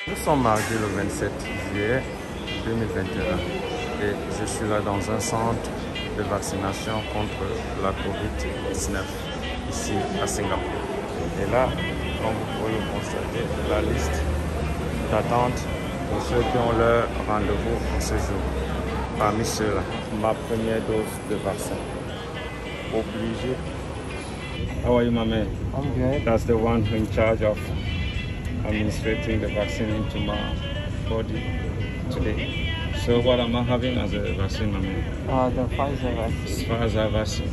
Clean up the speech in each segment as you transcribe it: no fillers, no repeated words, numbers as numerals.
Nous sommes mardi le 27 juillet 2021 et je suis là dans un centre de vaccination contre la COVID-19 ici à Singapour. Et là, comme vous pouvez le constater, la liste d'attente pour ceux qui ont leur rendez-vous en ce jour. Parmi ceux-là, ma première dose de vaccin. Obligé. How are you, my man? I'm good. That's the one in charge of administrating the vaccine into my body today. So what am I having as a vaccine, my man? The Pfizer vaccine. Pfizer vaccine.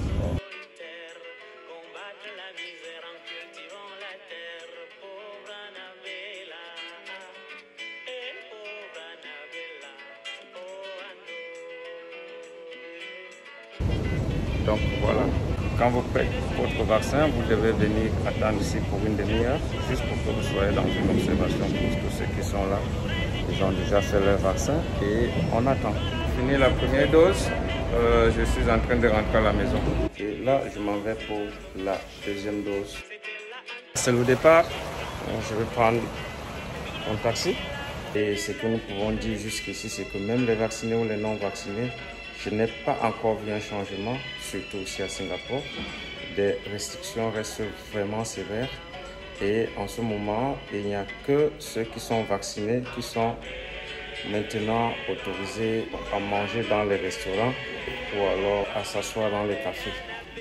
Donc voilà, quand vous prenez votre vaccin, vous devez venir attendre ici pour une demi-heure, juste pour que vous soyez dans une observation pour tous ceux qui sont là. Ils ont déjà fait leur vaccin et on attend. Fini la première dose, je suis en train de rentrer à la maison. Et là, je m'en vais pour la deuxième dose. C'est le départ, je vais prendre mon taxi. Et ce que nous pouvons dire jusqu'ici, c'est que même les vaccinés ou les non vaccinés, je n'ai pas encore vu un changement, surtout ici à Singapour. Des restrictions restent vraiment sévères et en ce moment, il n'y a que ceux qui sont vaccinés qui sont maintenant autorisés à manger dans les restaurants ou alors à s'asseoir dans les cafés.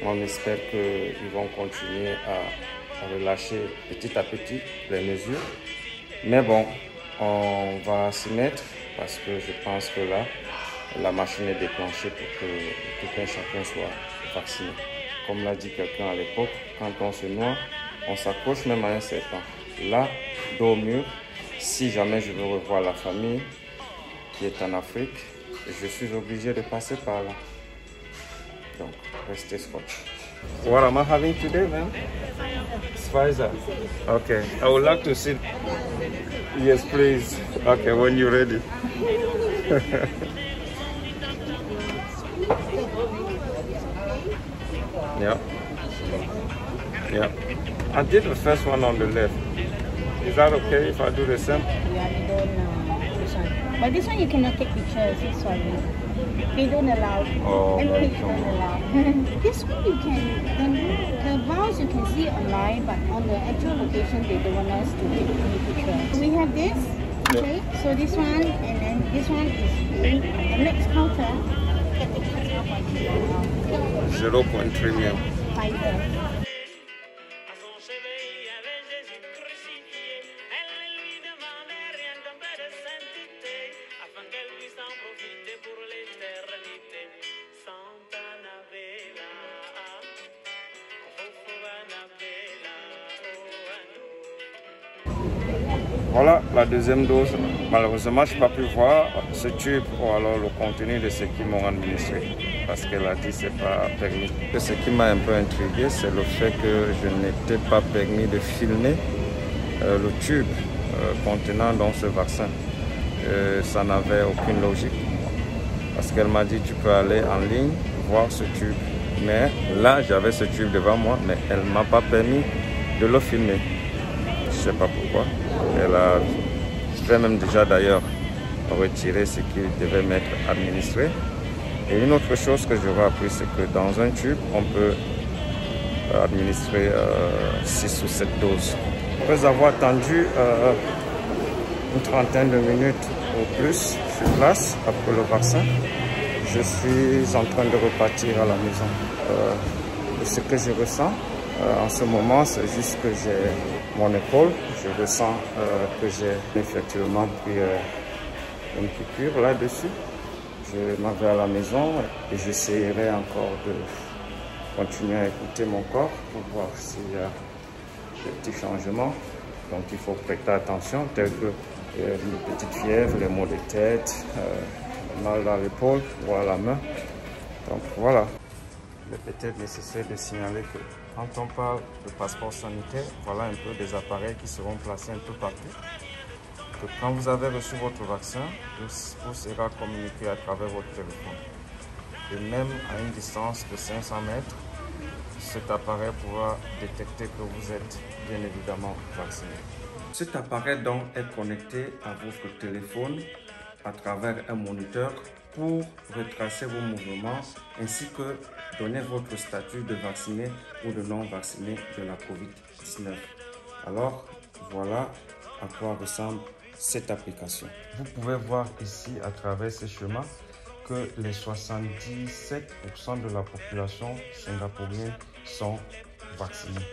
On espère qu'ils vont continuer à relâcher petit à petit les mesures. Mais bon, on va s'y mettre parce que je pense que là, la machine est déclenchée pour que tout un chacun soit vacciné. Comme l'a dit quelqu'un à l'époque, quand on se noie, on s'accroche même à un serpent. Là, dos au mur, si jamais je veux revoir la famille qui est en Afrique, je suis obligé de passer par là. Donc, restez scotch. What am I having today, man? Pfizer. Okay, I would like to see. Yes, please. Okay, when you're ready. Yeah. Yeah. I did the first one on the left. Is that okay if I do the same? Yeah, we don't this one. But this one you cannot take pictures, it's sorry. They don't allow. Oh, MPH don't allow. This one you can, the vials you can see online, but on the actual location they don't want us to take any picture. We have this, okay? Yeah. So this one, and then this one is the next counter. 0.3 mil. Pfizer. Voilà la deuxième dose. Malheureusement, je n'ai pas pu voir ce tube ou alors le contenu de ce qu'ils m'ont administré parce qu'elle a dit que ce n'est pas permis. Ce qui m'a un peu intrigué, c'est le fait que je n'étais pas permis de filmer le tube contenant donc ce vaccin. Ça n'avait aucune logique parce qu'elle m'a dit tu peux aller en ligne voir ce tube. Mais là, j'avais ce tube devant moi, mais elle ne m'a pas permis de le filmer. Je ne sais pas pourquoi. Elle a fait même déjà d'ailleurs retirer ce qu'il devait m'être administré. Et une autre chose que j'aurais appris, c'est que dans un tube, on peut administrer 6 ou 7 doses. Après avoir attendu une trentaine de minutes ou plus sur place après le vaccin, je suis en train de repartir à la maison. Ce que je ressens en ce moment, c'est juste que j'ai mon épaule. Je ressens que j'ai effectivement pris une piqûre là-dessus. Je m'en vais à la maison et j'essaierai encore de continuer à écouter mon corps pour voir s'il y a des petits changements. Donc il faut prêter attention, tels que une petite fièvre, les maux de tête, mal dans l'épaule ou à la main. Donc voilà. Il est peut-être nécessaire de signaler que quand on parle de passeport sanitaire, voilà un peu des appareils qui seront placés un peu partout. Que quand vous avez reçu votre vaccin, vous sera communiqué à travers votre téléphone. Et même à une distance de 500 mètres, cet appareil pourra détecter que vous êtes bien évidemment vacciné. Cet appareil donc est connecté à votre téléphone à travers un moniteur pour retracer vos mouvements ainsi que donner votre statut de vacciné ou de non vacciné de la COVID-19. Alors, voilà à quoi ressemble cette application. Vous pouvez voir ici à travers ce schéma que les 77% de la population singapourienne sont vaccinés.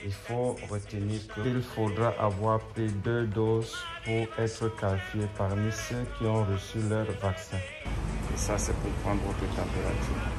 Il faut retenir qu'il faudra avoir pris 2 doses pour être qualifié parmi ceux qui ont reçu leur vaccin. Et ça, c'est pour prendre votre température.